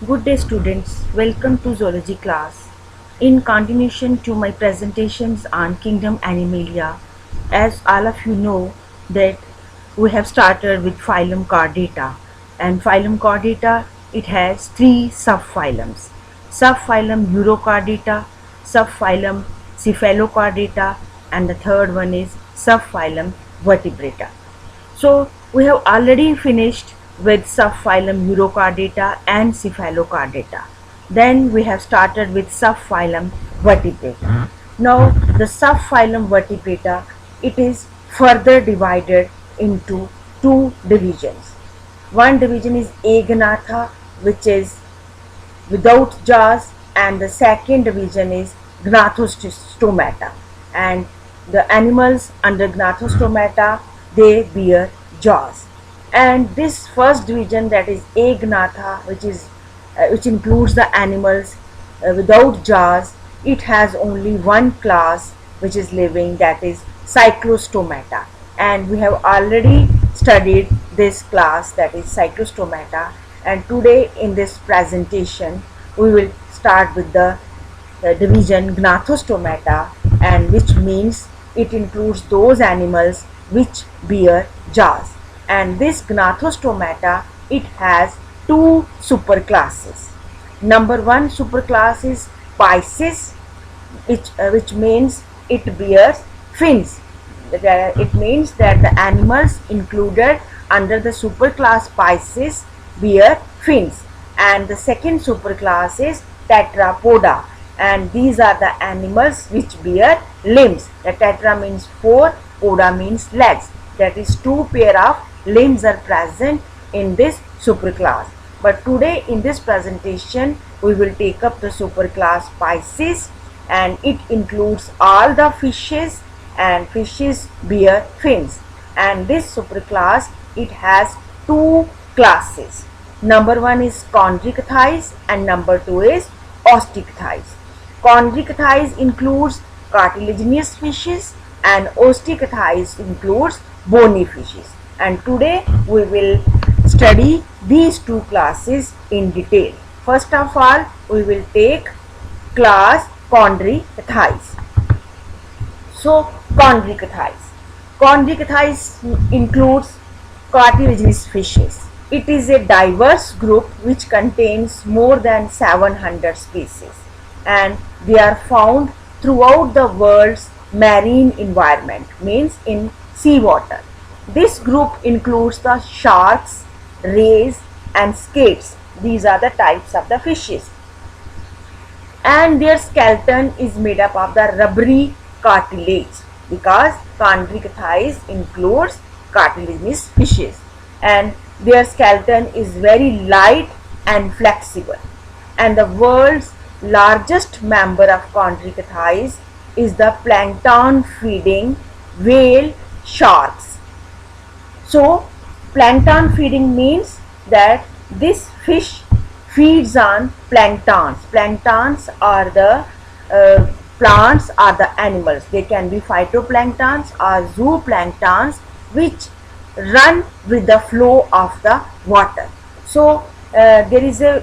Good day students, welcome to zoology class. In continuation to my presentations on kingdom Animalia, as all of you know that we have started with phylum Chordata, and phylum Chordata, it has three subphylums. Subphylum Urochordata, subphylum Cephalochordata, and the third one is subphylum Vertebrata. So we have already finished with subphylum Urochordata and Cephalochordata. Then we have started with subphylum Vertebrata. Now the subphylum Vertebrata, it is further divided into two divisions. One division is Agnatha, which is without jaws, and the second division is Gnathostomata, and the animals under Gnathostomata, they bear jaws. And this first division, that is Agnatha, which includes the animals without jaws, it has only one class which is living, that is Cyclostomata, and we have already studied this class, that is Cyclostomata. And today in this presentation we will start with the division Gnathostomata, and which means it includes those animals which bear jaws. And this Gnathostomata, it has two superclasses. Number one superclass is Pisces, which means it bears fins. It means that the animals included under the superclass Pisces bear fins. And the second superclass is Tetrapoda, and these are the animals which bear limbs. The tetra means four, poda means legs, that is two pair of limbs are present in this superclass. But today in this presentation we will take up the superclass Pisces, and it includes all the fishes, and fishes bear fins. And this superclass, it has two classes. Number one is chondrichthyes and number two is osteichthyes. Chondrichthyes includes cartilaginous fishes and osteichthyes includes bony fishes. And today we will study these two classes in detail. First of all, we will take class chondrichthyes. So chondrichthyes. Chondrichthyes includes cartilaginous fishes. It is a diverse group which contains more than 700 species, and they are found throughout the world's marine environment, means in seawater. This group includes the sharks, rays and skates. These are the types of the fishes. And their skeleton is made up of the rubbery cartilage, because chondrichthyes includes cartilaginous fishes, and their skeleton is very light and flexible. And the world's largest member of chondrichthyes is the plankton feeding whale sharks. So plankton feeding means that this fish feeds on planktons. Planktons are the plants or the animals. They can be phytoplanktons or zooplanktons which run with the flow of the water. So there is a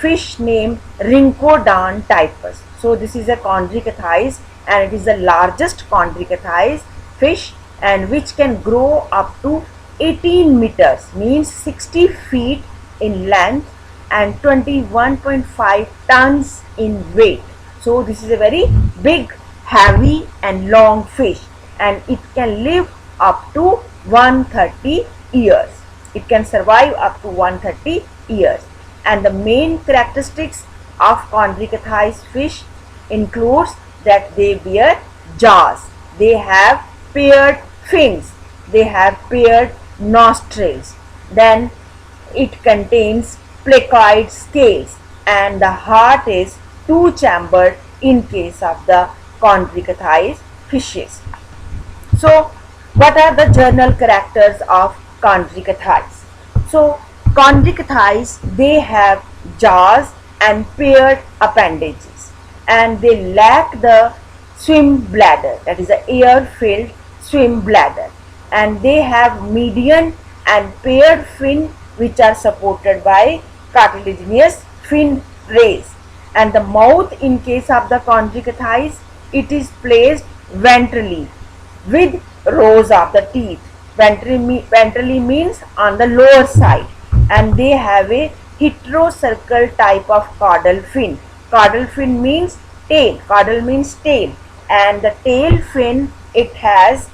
fish named Rhincodon typus. So this is a chondrichthyes, and it is the largest chondrichthyes fish, and which can grow up to 18 meters, means 60 feet in length, and 21.5 tons in weight. So this is a very big, heavy and long fish, and it can live up to 130 years. It can survive up to 130 years. And the main characteristics of chondrichthyes fish includes that they bear jaws, they have paired fins, they have paired nostrils, then it contains placoid scales, and the heart is two-chambered in case of the chondrichthyes fishes. So what are the general characters of chondrichthyes? So chondrichthyes, they have jaws and paired appendages, and they lack the swim bladder, that is the air-filled swim bladder, and they have median and paired fin which are supported by cartilaginous fin rays. And the mouth in case of the chondrocathies, it is placed ventrally with rows of the teeth. Ventrally means on the lower side, and they have a heterocircle type of caudal fin. Caudal fin means tail. Caudal means tail, and the tail fin, it has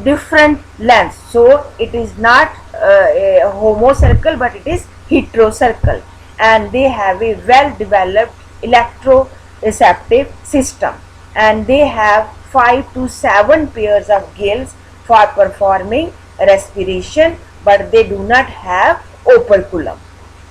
different lengths. So it is not a homocircle, but it is heterocircle, and they have a well developed electroreceptive system, and they have 5 to 7 pairs of gills for performing respiration, but they do not have operculum.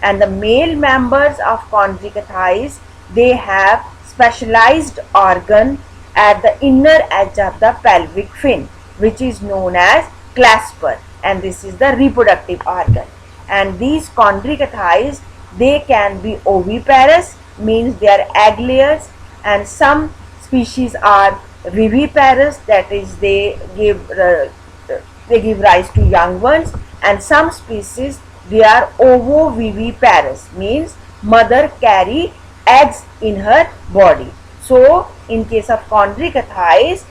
And the male members of chondrocathies, they have specialized organ at the inner edge of the pelvic fin, which is known as clasper, and this is the reproductive organ. And these chondrocathies, they can be oviparous, means they are egg layers, and some species are viviparous, that is they give rise to young ones, and some species, they are ovoviviparous, means mother carry eggs in her body. So in case of chondrocathies,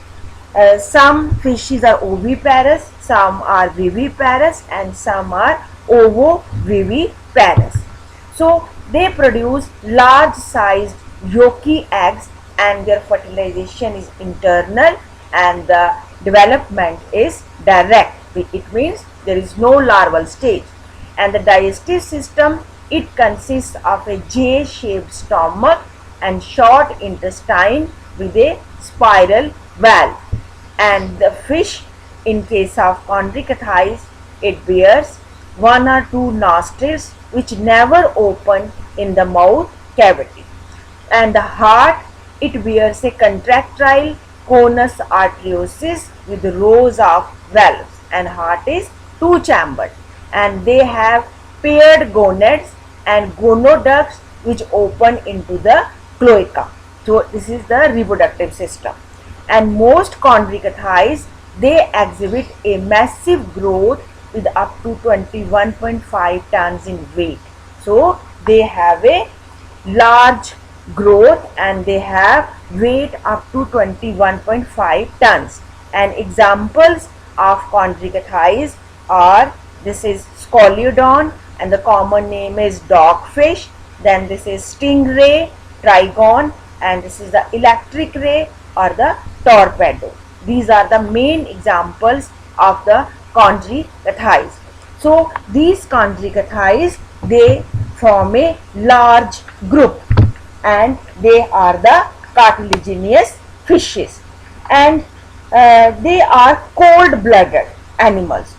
some fishes are oviparous, some are viviparous, and some are ovoviviparous. So they produce large sized yolky eggs, and their fertilization is internal, and the development is direct. It means there is no larval stage. And the digestive system, it consists of a J-shaped stomach and short intestine with a spiral valve. And the fish, in case of chondrocathies, it bears 1 or 2 nostrils which never open in the mouth cavity. And the heart, it bears a contractile conus arteriosus with rows of valves, and heart is 2-chambered, and they have paired gonads and gonoducts which open into the cloaca. So this is the reproductive system. And most chondrocathies, they exhibit a massive growth with up to 21.5 tons in weight. So they have a large growth, and they have weight up to 21.5 tons. And examples of chondrocathies are, this is Scoliodon, and the common name is dogfish. Then this is stingray, trigon, and this is the electric ray or the torpedo. These are the main examples of the chondrocathies. So these chondrocathies, they form a large group, and they are the cartilaginous fishes, and they are cold-blooded animals.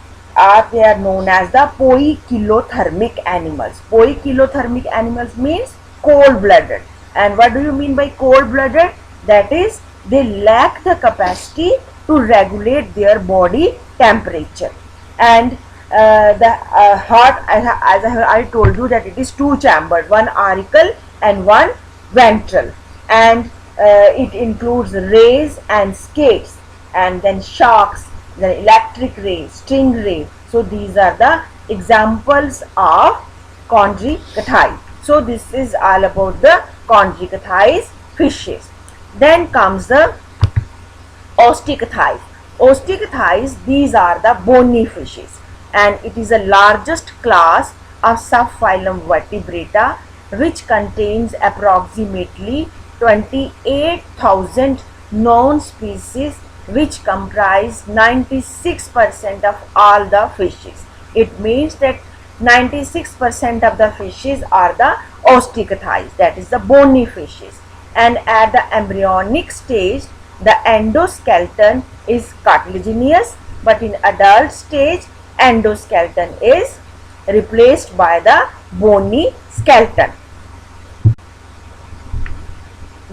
They are known as the poikilothermic animals. Poikilothermic animals means cold-blooded. And what do you mean by cold-blooded? That is, they lack the capacity to regulate their body temperature. And the heart, as I told you, that it is 2-chambered, 1 auricle and 1 ventral, and it includes rays and skates, and then sharks, then electric ray, stingray. So these are the examples of chondrocathies. So this is all about the chondrocathies fishes. Then comes the osteocathies. Osteocathies, these are the bony fishes, and it is the largest class of subphylum Vertebrata, which contains approximately 28,000 known species, which comprise 96% of all the fishes. It means that 96% of the fishes are the osteocathies, that is the bony fishes. And at the embryonic stage, the endoskeleton is cartilaginous, but in adult stage, endoskeleton is replaced by the bony skeleton.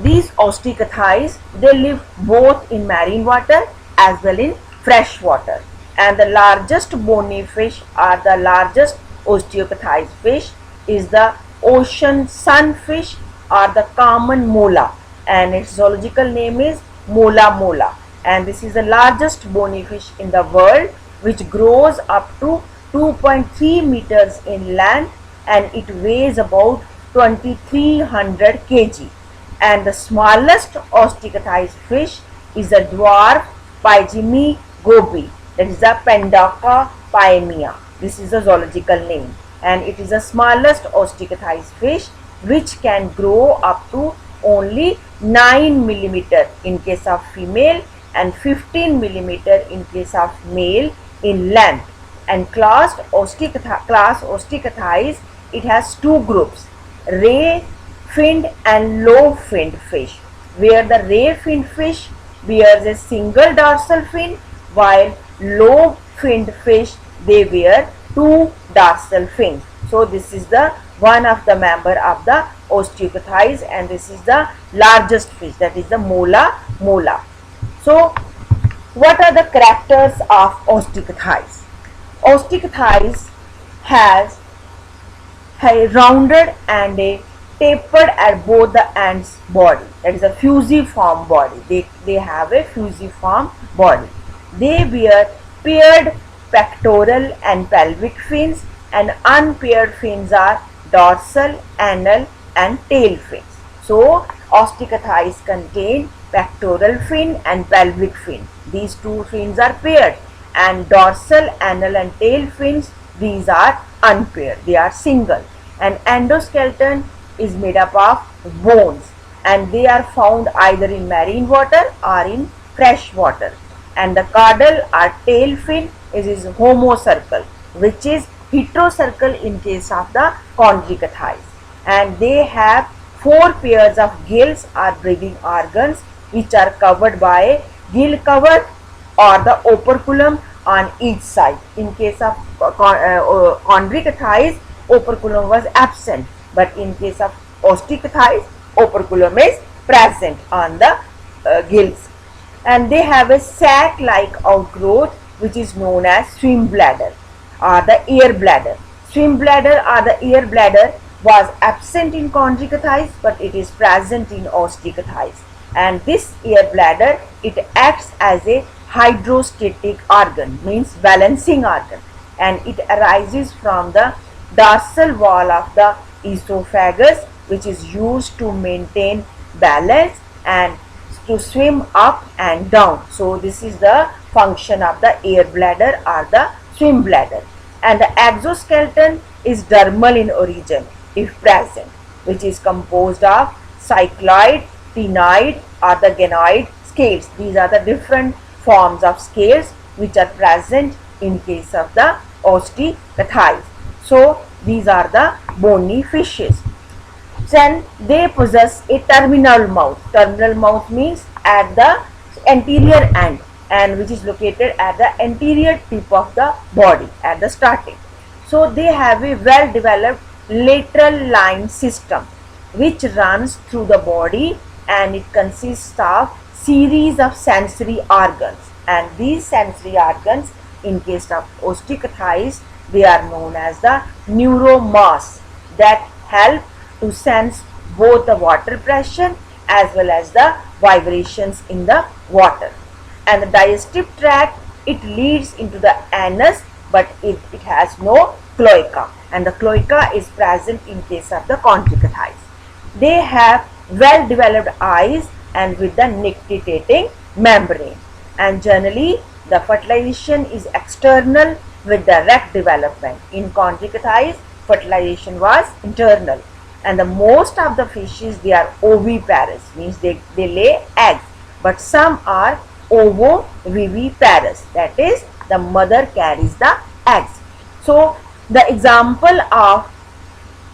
These osteocathies, they live both in marine water as well in fresh water. And the largest bony fish, or the largest osteocathies fish, is the ocean sunfish or the common mola, and its zoological name is Mola mola. And this is the largest bony fish in the world, which grows up to 2.3 meters in length, and it weighs about 2300 kg, and the smallest ostracothized fish is the dwarf Pygemia goby, that is the Pendoca pyemia. This is the zoological name, and it is the smallest ostracothized fish which can grow up to only 9 millimeter in case of female and 15 millimeter in case of male in length. And class ostracothized, it has two groups, ray finned and low finned fish, where the ray finned fish bears a single dorsal fin, while low finned fish, they bear two dorsal fins. So this is the one of the member of the ostracothized, and this is the largest fish, that is the mola. So what are the characters of ostracothized? Ostracothized has a rounded and a tapered at both the ends body, that is a fusiform body. They have a fusiform body. They bear paired pectoral and pelvic fins, and unpaired fins are dorsal, anal and tail fins. So ostracothized contain pectoral fin and pelvic fin. These two fins are paired, and dorsal, anal and tail fins, these are unpaired, they are single. And endoskeleton is made up of bones, and they are found either in marine water or in fresh water. And the caudal or tail fin is homocircle, which is heterocircle in case of the chondrichthyes. And they have 4 pairs of gills or breathing organs, which are covered by a gill cover or the operculum on each side. In case of chondrichthyes, operculum was absent, but in case of ostracothized, operculum is present on the gills. And they have a sac-like outgrowth which is known as swim bladder or the air bladder. Swim bladder or the air bladder was absent in chondrichthyes, but it is present in ostracothizes. And this air bladder, it acts as a hydrostatic organ, means balancing organ, and it arises from the dorsal wall of the esophagus, which is used to maintain balance and to swim up and down. So this is the function of the air bladder or the swim bladder. And the exoskeleton is dermal in origin if present, which is composed of cycloid, ctenoid or the ganoid scales. These are the different forms of scales which are present in case of the ostracothizes. So these are the bony fishes. Then they possess a terminal mouth. Terminal mouth means at the anterior end, and which is located at the anterior tip of the body at the starting. So they have a well developed lateral line system which runs through the body, and it consists of series of sensory organs, and these sensory organs in case of ostracothizes, they are known as the neuromas, that help to sense both the water pressure as well as the vibrations in the water. And the digestive tract, it leads into the anus, but it has no cloaca, and the cloaca is present in case of the chondrichthyes. They have well developed eyes and with the nictitating membrane, and generally the fertilization is external with the rect development. In chondrichthyes, fertilization was internal. And the most of the fishes, they are oviparous, means they lay eggs, but some are ovoviviparous, that is the mother carries the eggs. So the example of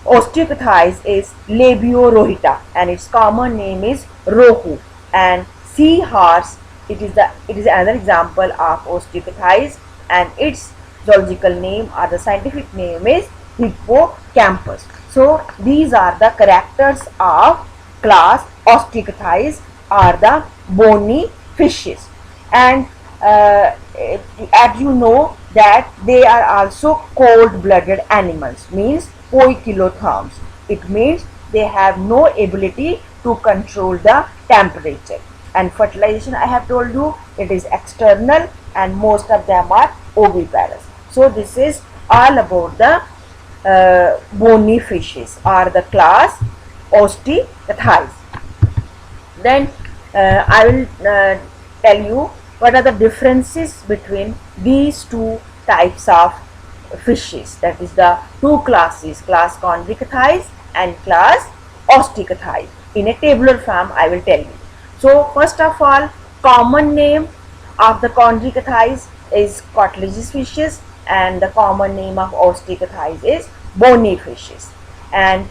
ostracothizes is Labiorhita, and its common name is rohu. And seahorse, it is another example of ostracothizes, and its zoological name or the scientific name is Hippocampus. So these are the characters of class ostracothizes or the bony fishes. And as you know that they are also cold-blooded animals, means poikilotherms. It means they have no ability to control the temperature. And fertilization, I have told you, it is external, and most of them are oviparous. So this is all about the bony fishes are the class Osteichthyes. Then I will tell you what are the differences between these two types of fishes, that is the two classes, class Chondrichthyes and class Osteichthyes. In a tabular form I will tell you. So first of all, common name of the Chondrichthyes is cartilaginous fishes and the common name of Osteichthyes is bony fishes. And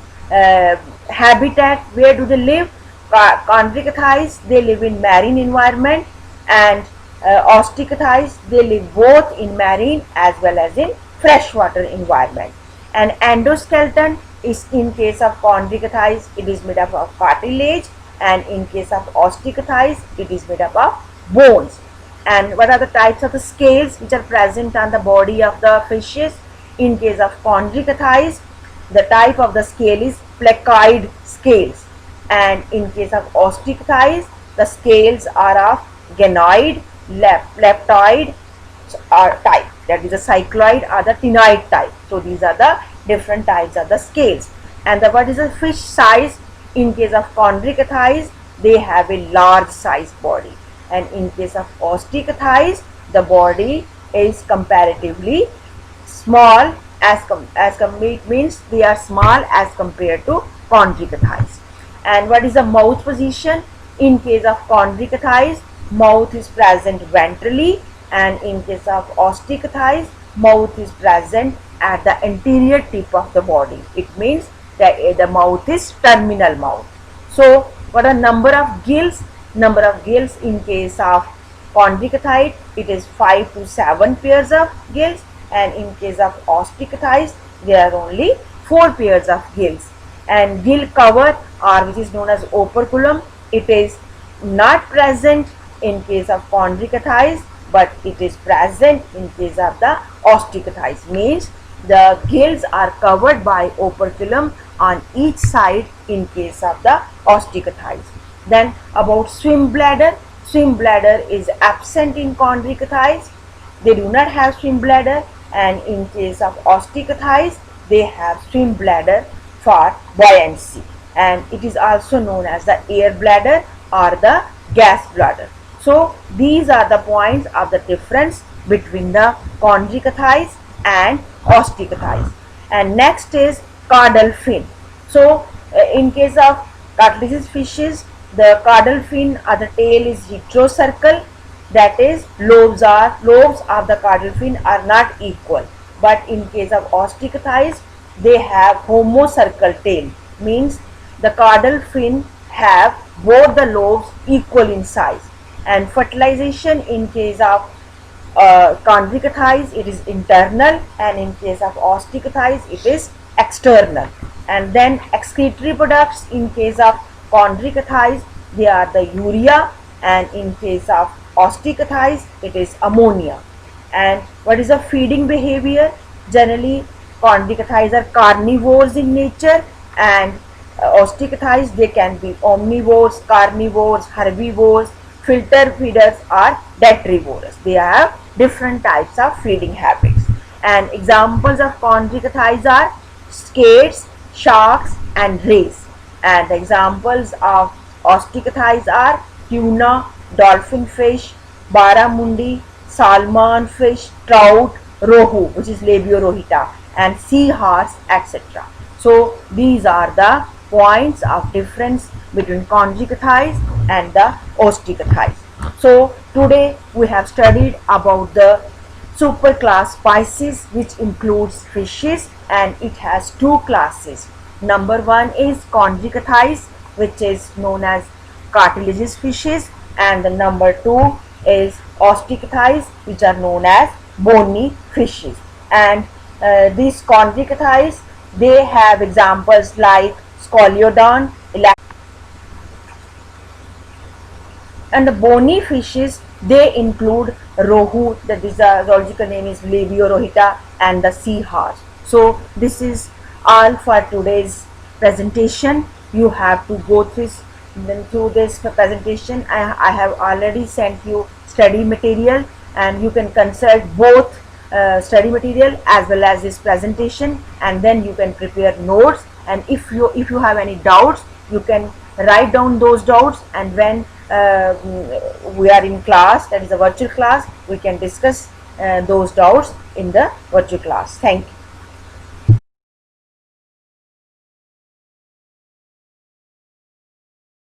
habitat, where do they live? Chondrichthyes, they live in marine environment, and Osteichthyes, they live both in marine as well as in freshwater environment. And endoskeleton is, in case of Chondrichthyes, it is made up of cartilage, and in case of Osteichthyes, it is made up of bones. And what are the types of the scales which are present on the body of the fishes? In case of Chondrichthyes, the type of the scale is placoid scales, and in case of Osteichthyes, the scales are of ganoid, leptoid type, that is the cycloid or the ctenoid type. So these are the different types of the scales. And what is the fish size? In case of Chondrichthyes, they have a large size body, and in case of Osteichthyes, the body is comparatively small it means they are small as compared to Chondrichthyes. And what is the mouth position? In case of Chondrichthyes, mouth is present ventrally, and in case of Osteichthyes, mouth is present at the anterior tip of the body. It means that the mouth is terminal mouth. So what are number of gills? Number of gills in case of Chondrichthyes, it is 5 to 7 pairs of gills, and in case of Osteichthyes, there are only 4 pairs of gills. And gill cover, or which is known as operculum, it is not present in case of Chondrichthyes, but it is present in case of the Osteichthyes. Means the gills are covered by operculum on each side in case of the Osteichthyes. Then about swim bladder. Swim bladder is absent in Chondrichthyes. They do not have swim bladder, and in case of Osteichthyes, they have swim bladder for buoyancy, and it is also known as the air bladder or the gas bladder. So these are the points of the difference between the Chondrichthyes and Osteichthyes. And next is caudal fin. So in case of cartilaginous fishes, the caudal fin or the tail is heterocercal, that is lobes of the caudal fin are not equal. But in case of Osteichthyes, they have homocercal tail, means the caudal fin have both the lobes equal in size. And fertilization in case of Chondrichthyes, it is internal, and in case of Osteichthyes, it is external. And then excretory products in case of Chondrichthyes, they are the urea, and in case of Osteichthyes, it is ammonia. And what is the feeding behavior? Generally, Chondrichthyes are carnivores in nature, and Osteichthyes, they can be omnivores, carnivores, herbivores, filter feeders, or detrivorous. They have different types of feeding habits. And examples of Chondrichthyes are skates, sharks, and rays. And the examples of Osteichthyes are tuna, dolphin fish, barramundi, salmon fish, trout, rohu, which is Labiorhita, and sea horse, etc. So these are the points of difference between Chondrichthyes and the Osteichthyes. So today we have studied about the superclass Pisces, which includes fishes, and it has two classes. Number one is Chondrichthyes, which is known as cartilaginous fishes, and the number two is Osteichthyes, which are known as bony fishes. And these Chondrichthyes, they have examples like Scoliodon, and the bony fishes, they include rohu, that is the zoological name is Labiorhita, and the sea horse. So this is all for today's presentation. You have to go through this presentation. I have already sent you study material, and you can consult both study material as well as this presentation, and then you can prepare notes. And if you have any doubts, you can write down those doubts, and when we are in class, that is a virtual class, we can discuss those doubts in the virtual class. Thank you.